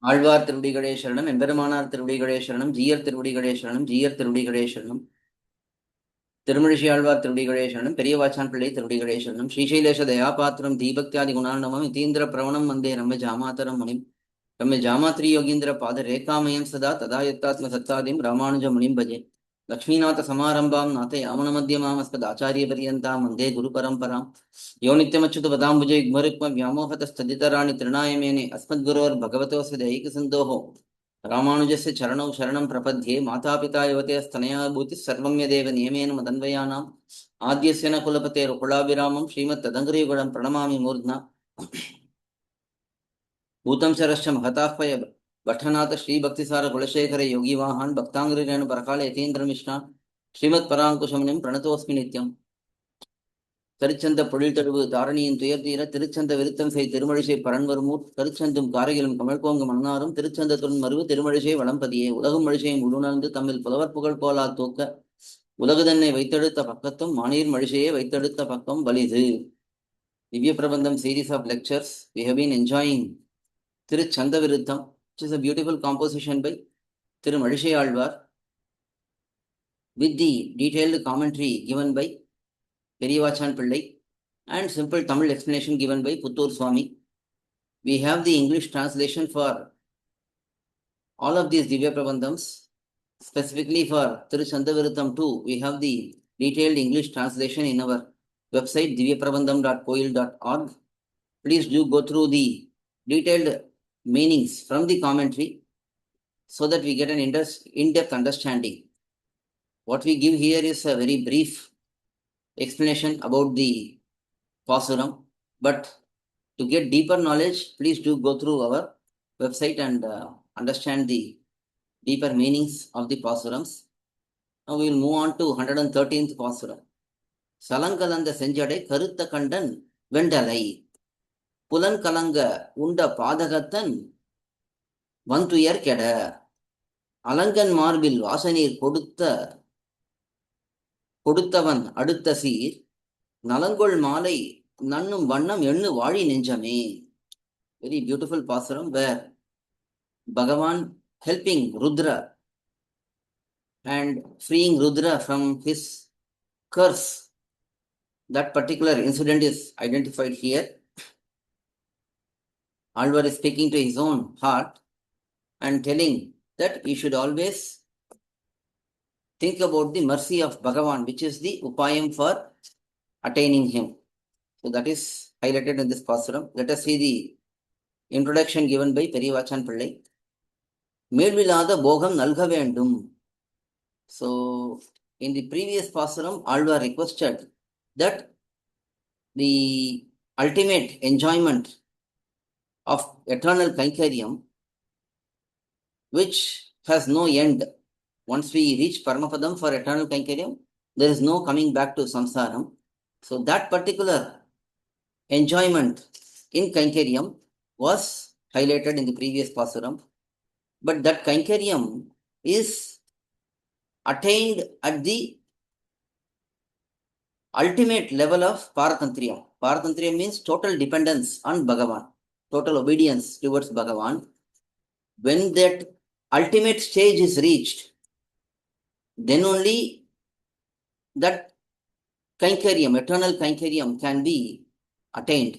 ஆழ்வார் திருவடிகளே சரணம், எம்பெருமானார் திருவடிகளே சரணம், ஜீயர் திருவடிகளே சரணம், ஜீயர் திருவடிகளே சரணம், திருமழிசை ஆழ்வார் திருவடிகளே சரணம், பெரியவாச்சான் பிள்ளை திருவடிகளே சரணம், ஸ்ரீசைலேஷ தயாபாத்திரம் தீபக்தியாதி குணார்ணவம் யதீந்திர பிரவணம் வந்தே ரம்ய ஜாமாதரம் முனிம் ரம்ய ஜாமாத்ரி யோகீந்திர பாத ரேகாமயம் சதா ததா யத்தாத்ம சத்தாதிம் ராமானுஜ முனிம் பஜே லக்ஷ்மீநாத சமாரம்பாம் நாத யாமன மத்தியமாமஸ்மத் ஆச்சாரிய பரியந்தாம் வந்தே குரு பரம்பராம் யோ நித்யமச்சுத பதாம்புஜே யுக்மருக்ம व्यामोहतस्तदितराणि तृणायमेने अस्मद्गुरोर्भगवतोऽस्य दैकसिन्धोः रामानुजस्य चरणौ शरणं प्रपद्ये मातापिता युवतेस्तनया भूतिः सर्वं यदेव नियमेन मदन्वयानाम् आद्यस्य न कुलपतेरुकुलाभिरामं श्रीमत्तदङ्घ्रियुगलं प्रणमामि मूर्ध्ना भूतं शरश्च महताह्वय भट्टनाथ श्रीभक्तिसार कुलशेखर योगिवाहान् भक्ताङ्ग्रिरेणु परकाल यतीन्द्रमिश्रान् श्रीमत्पराङ्कुशमुनिं प्रणतोऽस्मि नित्यम् திருச்சந்த பொழில்தழுவு தாரணியின் துயர்தீர திருச்சந்த விருத்தம் செய் திருமழிசை பரன்வருமூர் திருச்சந்தும் காரையிலும் கமழ்கோங்கு மன்னாரும் திருச்சந்தத்துடன் மருவு திருமழிசை வளம்பதியே உலகும் மழிசையும் உள்உணர்ந்து தம்மில் புலவர் புகழ் போலா தூக்க உலகு தன்னை வைத்தெடுத்த பக்கத்தும் மானீர் மழிசையை வைத்தெடுத்த பக்கம் வலிது. திவ்யபிரபந்தம் series of lectures we have been enjoying thiruchchandha viruththam, which is a beautiful composition by Thirumalizhai Alvar with the detailed commentary given by Periyavachan Pillai and simple Tamil explanation given by swAmy. We have the English translation for all of these Divyaprabandhams. Specifically for Thiruchchandha Viruththam 2, we have the detailed English translation in our website dhivyaprabandham.coil.org. Please do go through the detailed meanings from the commentary so that we get an in-depth understanding. What we give here is a very brief explanation about the pAsuram, but to get deeper knowledge, please do go through our website and understand the deeper meanings of the pAsurams. Now we will move on to 113th pAsuram. சலங்கலந்த செஞ்சடை கருத்த கண்டன் வெண்டலை புலன் கலங்க உண்ட பாதகத்தன் வந்துயர் கெட அலங்கன் மார்பில் வாசநீர் கொடுத்தவன் அடுத்த சீர் நலங்கொள் மாலை நன்னும் வண்ணம் எண்ணு வாழி நெஞ்சமே. Very beautiful pasuram where Bhagavan helping Rudra and freeing Rudra from his curse. That particular incident is identified here. Alvar is speaking to his own heart and telling that he should always think about the mercy of Bhagavan, which is the upayam for attaining him. So that is highlighted in this pasuram. Let us see the introduction given by Periyavachan Pillai. மேல்வில்லாத போகம் நல்க வேண்டும். So in the previous pasuram, Alvar requested that the ultimate enjoyment of eternal Kainkaryam, which has no end. Once we reach Paramapadam for eternal Kainkaryam, there is no coming back to samsaram. So that particular enjoyment in Kainkaryam was highlighted in the previous pasuram. But that Kainkaryam is attained at the ultimate level of Paratantriyam. Paratantriyam means total dependence on Bhagavan, total obedience towards Bhagavan. When that ultimate stage is reached, then only that Kainkaryam, eternal Kainkaryam, can be attained.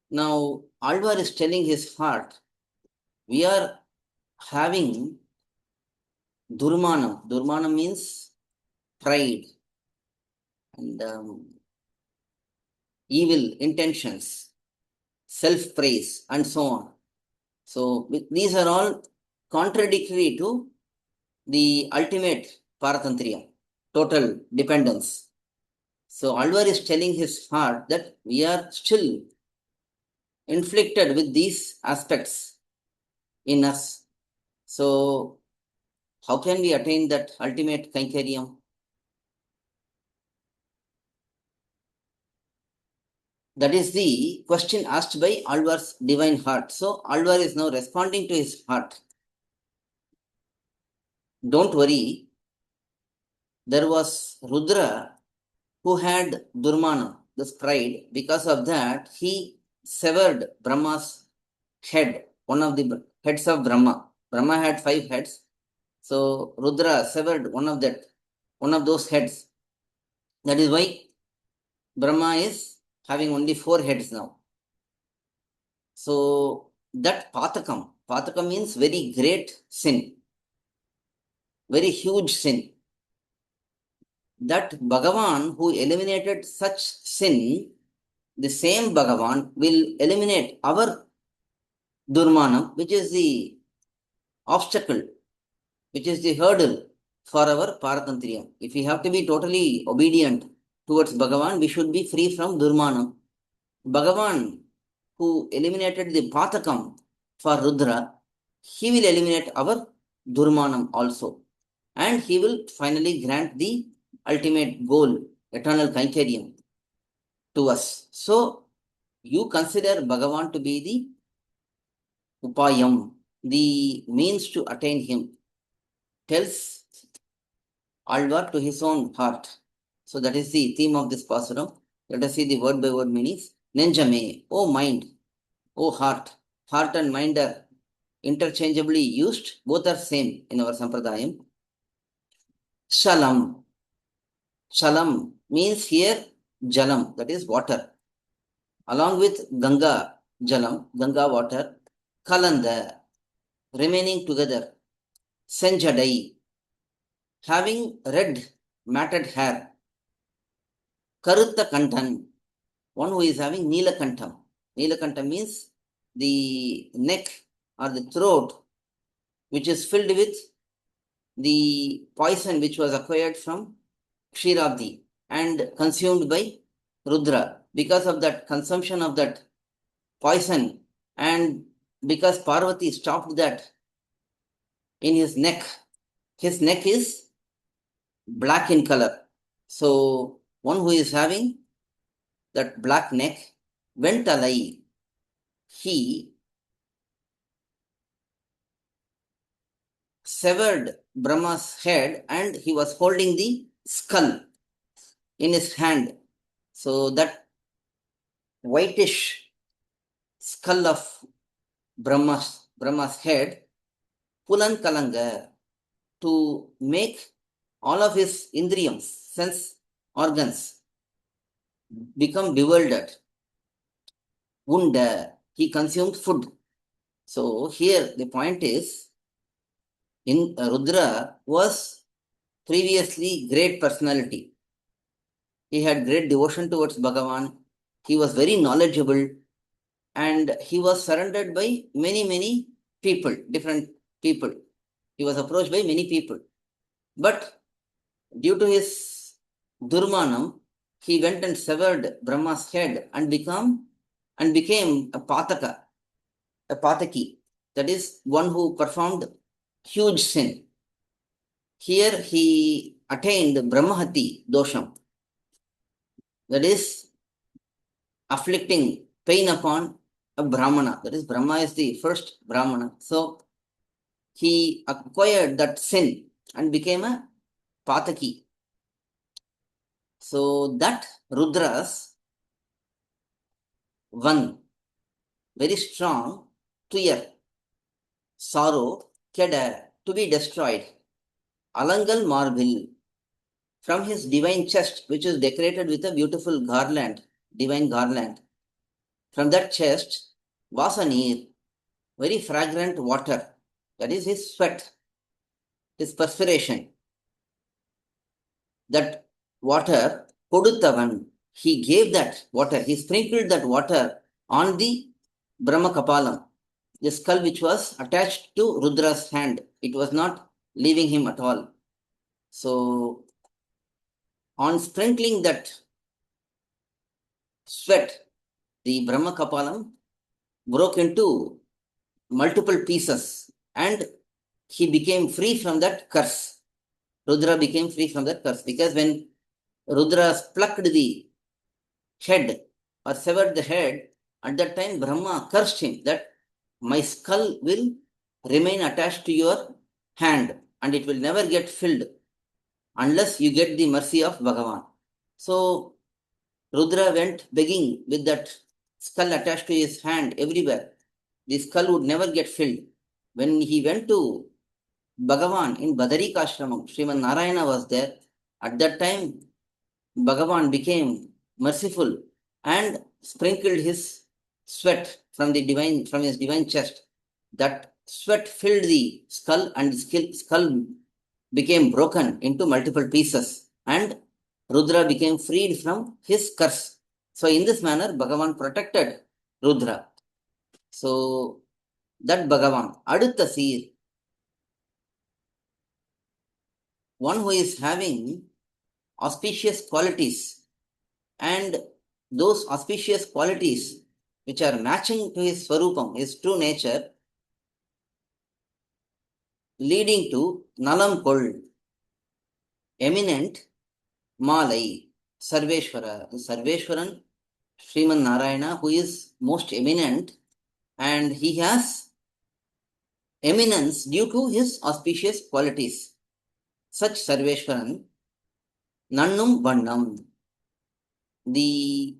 Now, Alvar is telling his heart, we are having Durmanam. Durmanam means pride and evil intentions, self-praise, and so on. So, these are all contradictory to the ultimate Paratantriya, total dependence. So, Alvar is telling his heart that we are still inflicted with these aspects in us. So, how can we attain that ultimate Kainkaryam? That is the question asked by Alvar's divine heart. So, Alvar is now responding to his heart. Don't worry, there was Rudra who had Durmana, this pride. Because of that, he severed Brahma's head one of the heads of Brahma. Brahma had 5 heads. So Rudra severed one of those heads. That is why Brahma is having only 4 heads now. So that Patakam means very great sin, very huge sin. That Bhagavan who eliminated such sin, the same Bhagavan will eliminate our Durmanam, which is the obstacle, which is the hurdle for our Paratantriyam. If we have to be totally obedient towards Bhagavan, we should be free from Durmanam. Bhagavan who eliminated the Patakam for Rudra, he will eliminate our Durmanam also. And he will finally grant the ultimate goal, eternal Kainkaryam, to us. So, you consider Bhagavan to be the Upayam, the means to attain him, tells Alvar to his own heart. So, that is the theme of this pasuram. Let us see the word by word meanings. Nenjame, O mind, O heart. Heart and mind are interchangeably used, both are same in our Sampradayam. Shalam. Shalam means here Jalam, that is water. Along with Ganga Jalam, Ganga water, Kalanda, remaining together. Senjadai, having red matted hair. Karutta Kantan, one who is having Neelakantam. Neelakantam means the neck or the throat which is filled with the poison which was acquired from Kshiradhi and consumed by Rudra. Because of that consumption of that poison and because Parvati stopped that in his neck is black in color. So one who is having that black neck, Ventalai, he severed Brahma's head and he was holding the skull in his hand. So that whitish skull of Brahma's head, Pulan Kalanga, to make all of his indriyams, sense organs, become bewildered. Wunda, he consumed food. So here the point is, in Rudra was previously great personality. He had great devotion towards Bhagavan. He was very knowledgeable and he was surrounded by many people, different people. He was approached by many people. But due to his Durmanam, he went and severed Brahma's head and became a Pataka, a Pataki, that is one who performed huge sin. Here he attained Brahmahati dosham, that is afflicting pain upon a Brahmana, that is Brahma is the first Brahmana. So he acquired that sin and became a Pataki. So that Rudras, one, very strong, tuyar, sorrow, keda, to be destroyed, Alangal marble, from his divine chest, which is decorated with a beautiful garland, divine garland. From that chest, Vasanir, very fragrant water, that is his sweat, his perspiration. That water, Koduttavan, he gave that water, he sprinkled that water on the Brahma Kapalam, the skull which was attached to Rudra's hand. It was not leaving him at all. So, on sprinkling that sweat, the Brahma Kapalam broke into multiple pieces and he became free from that curse. Rudra became free from that curse because when Rudra plucked the head or severed the head, at that time Brahma cursed him that my skull will remain attached to your hand and it will never get filled unless you get the mercy of Bhagavan. So Rudra went begging with that skull attached to his hand everywhere. the skull would never get filled. When he went to Bhagavan in Badarikashramam, Sriman Narayana was there. At that time, Bhagavan became merciful and sprinkled his sweat from his divine chest. That sweat filled the skull, and the skull became broken into multiple pieces, and Rudra became freed from his curse. So in this manner, Bhagavan protected Rudra. So that Bhagavan, Adutta Seer, one who is having auspicious qualities, and those auspicious qualities which are matching to his Swarupam, his true nature, leading to Nalam Kol, eminent Malai, Sarveshwara, the Sarveshwaran, Sriman Narayana, who is most eminent, and he has eminence due to his auspicious qualities. Such Sarveshwaran, Nannum Vannam, the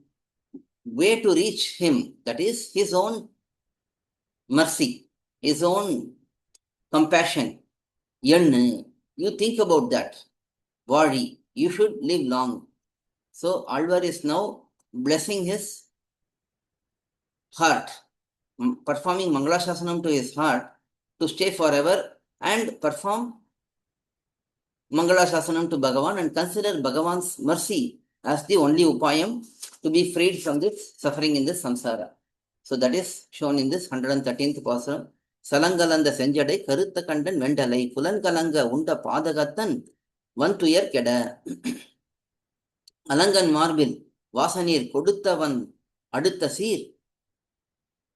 way to reach him, that is his own mercy, his own compassion. Yannu, you think about that. Vadi, you should live long. So Alvar is now blessing his heart, performing Mangala to his heart to stay forever and perform Mangala to Bhagavan and consider Bhagavan's mercy as the only upayam to be freed from this suffering in this samsara. So that is shown in this 113th pasuram. Salangalanda senjadai karutha kandan vendalai pulankalanga unda padagattan vantuyar keda. Alangan marbil vasanir koduttavan adutta seer.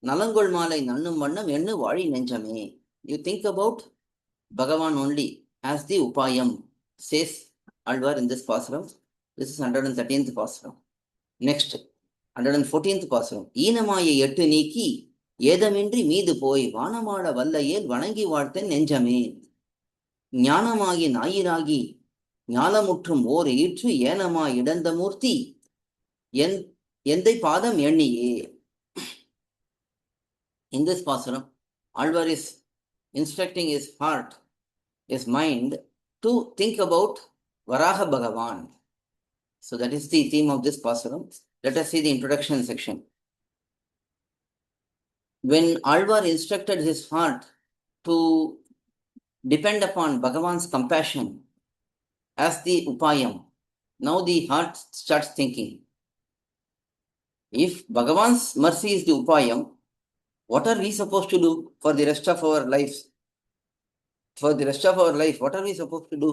Nalangol malai nannum vannam ennu vali nenjame. You think about Bhagavan only as the upayam, says Alvar in this pasuram. This is 113th pasuram. Next, 114th pasuram. Eenamaya ettu நீக்கி ஏதமின்றி மீது போய் வானமாட வல்லையேல் வணங்கி வாழ்த்தன் நெஞ்சமே. ஞானமாகி ஞாயிறாகி ஞாலமுற்றும் ஓர் ஈற்று ஏனமாய் இடந்த மூர்த்தி எந்தை பாதம் எண்ணியே. In this pasuram, Alvar is instructing his heart, his mind, to think about Varaha Bhagavan. So that is the theme of this pasuram. Let us see the introduction section. When Alvar instructed his heart to depend upon Bhagavan's compassion as the upayam, now the heart starts thinking, if Bhagavan's mercy is the upayam, what are we supposed to do for the rest of our lives? For the rest of our life, what are we supposed to do?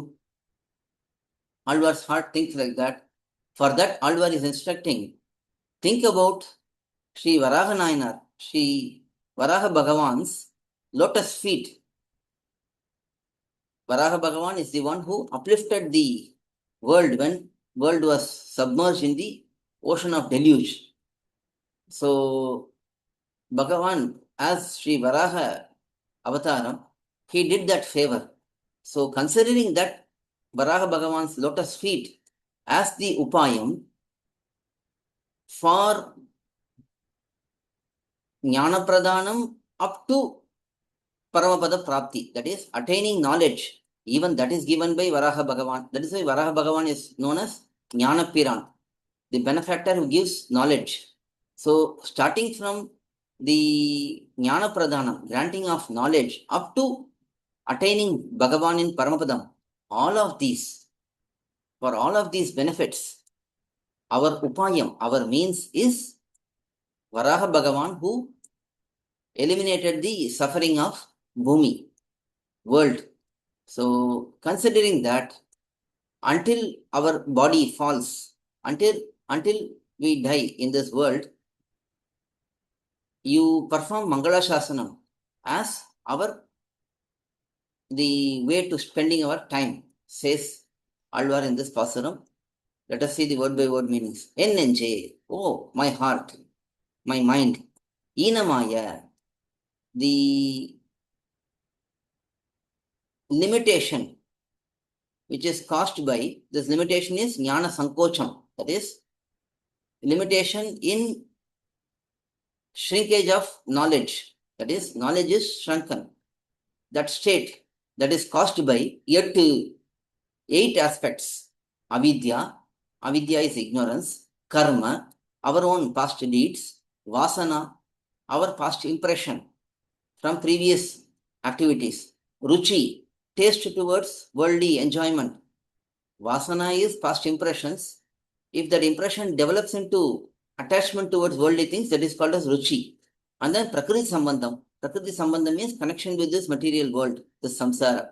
Alvar's heart thinks like that. For that, Alvar is instructing, think about Sri Varaha Nayanar, Sri Varaha Bhagavan's lotus feet. Varaha Bhagavan is the one who uplifted the world when world was submerged in the ocean of deluge. So, Bhagavan, as Sri Varaha Avataram, he did that favor. So, considering that Varaha Bhagavan's lotus feet as the upayam for Jnana Pradhanam up to Paramapada Prapti, that is attaining knowledge, even that is given by Varaha Bhagavan. That is why Varaha Bhagavan is known as Jnana Piran, the benefactor who gives knowledge. So, starting from the Jnana Pradhanam, granting of knowledge, up to attaining Bhagavan in Paramapadam, all of these, for all of these benefits, our upayam, our means is Varaha Bhagavan, who eliminated the suffering of Bhumi, world. So, considering that, until our body falls, until we die in this world, you perform Mangala Shasanam as the way to spending our time, says Alvar in this pasuram. Let us see the word by word meanings. Ennenje, oh, my heart, my mind. Eenamaya, the limitation which is caused by, this limitation is Jnana Sankocham, that is limitation in shrinkage of knowledge. That is, knowledge is shrunken. That state that is caused by yet 8 aspects. Avidya. Avidya is ignorance. Karma, our own past deeds. Vasana, our past impression from previous activities. Ruchi, taste towards worldly enjoyment. Vasana is past impressions. If that impression develops into attachment towards worldly things, that is called as ruchi. And then prakriti sambandham. Prakriti sambandham means connection with this material world, the samsara.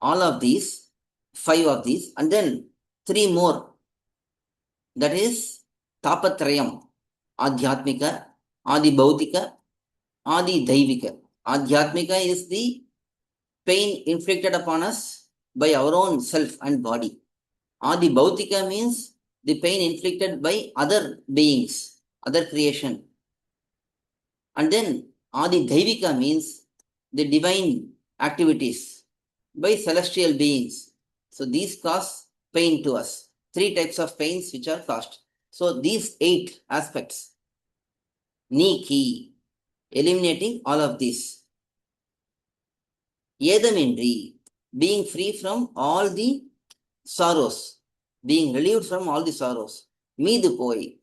All of these, 5 of these, and then 3 more. That is tapatrayam. Adhyatmika, adi bhautika, adi daivika. Adhyatmika is the pain inflicted upon us by our own self and body. Adi bhautika means the pain inflicted by other beings, other creation. And then Adi Daivika means the divine activities by celestial beings. So these cause pain to us. 3 types of pains which are caused. So these 8 aspects, Niki, eliminating all of these. Yedamindri, being free from all the sorrows, being relieved from all the sorrows. Midupoi,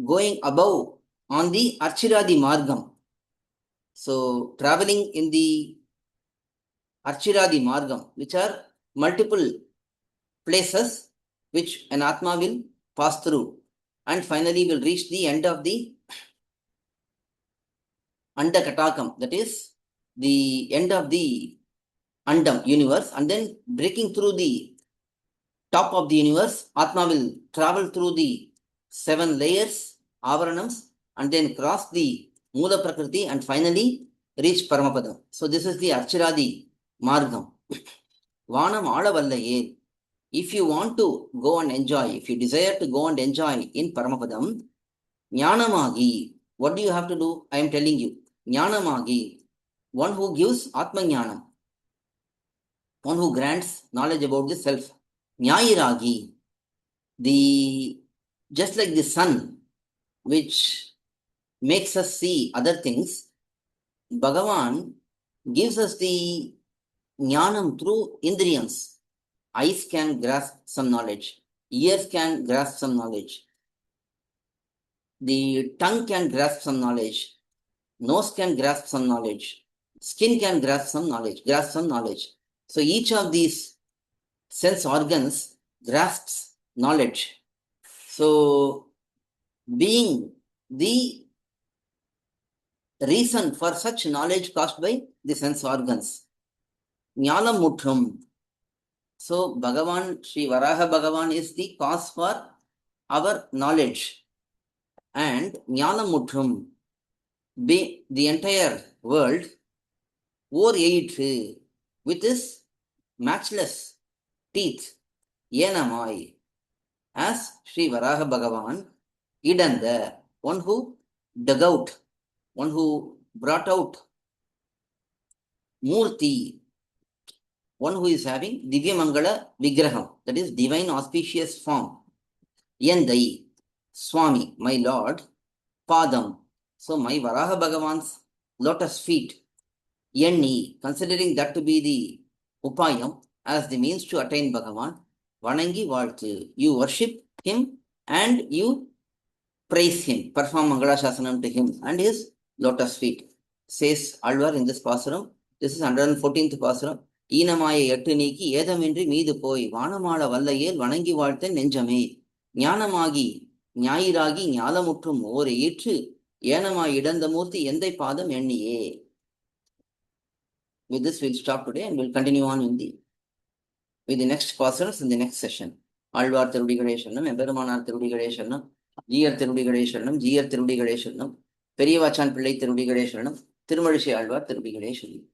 going above on the Archiradi Margam. So traveling in the Archiradi Margam, which are multiple places which an Atma will pass through and finally will reach the end of the Andakatakam, that is the end of the Andam universe, and then breaking through the top of the universe, Atma will travel through the 7 layers, Avaranams, and then cross the Mula Prakriti and finally reach Paramapadam. So this is the Archiradi Margam. Vanam Adavallaye. If you want to go and enjoy, if you desire to go and enjoy in Paramapadam, Jnanamagi. What do you have to do? I am telling you. Jnanamagi. One who gives Atma Jnanam. One who grants knowledge about the self. Nyayiragi. Just like the sun, which makes us see other things, Bhagavan gives us the jnanam through indriyams. Eyes can grasp some knowledge, ears can grasp some knowledge, the tongue can grasp some knowledge, nose can grasp some knowledge, skin can grasp some knowledge. So each of these sense organs grasps knowledge. So being the reason for such knowledge caused by the sense organs. Jnanam Muttram. So Bhagavan, Sri Varaha Bhagavan is the cause for our knowledge. And Jnanam Muttram, the entire world, Or with his matchless teeth, Yenamai, as Sri Varaha Bhagavan, Idanda, one who dug out, one who brought out Murti, one who is having Divyamangala Vigraham, that is divine auspicious form. Yandai, swAmy, my Lord, Padam, so my Varaha Bhagavan's lotus feet. Yenni, considering that to be the Upayam as the means to attain Bhagavan, Vanangi Valtu, you worship him and you praise him, perform Mangala Shasanam to him and his lotus feet. Says Alvar in this pasuram. This is 114th pasuram. ஈனமாய எட்டு நீக்கி ஏதமின்றி மீது போய் வானமாட வல்லையேல் வணங்கி வாழ்த்த நெஞ்சமே ஞானமாகி ஞாயிறாகி ஞாலமுற்றும் ஓர் ஈற்று ஏனமாய் இடந்த மூர்த்தி எந்தை பாதம் எண்ணியே. With this we'll stop today and we'll continue on with the next passages in the next session. Alvar திருடிகளே சரணம், எம்பெருமானார் திருடிகளே சரணம், ஜீயர் திருடிகளே சரணம், ஜீயர் திருடிகளே சரணம், பெரியவாச்சான் பிள்ளை திருடிகளே சரணம், திருமழிசை ஆழ்வார் திருடிகளே சரணம்.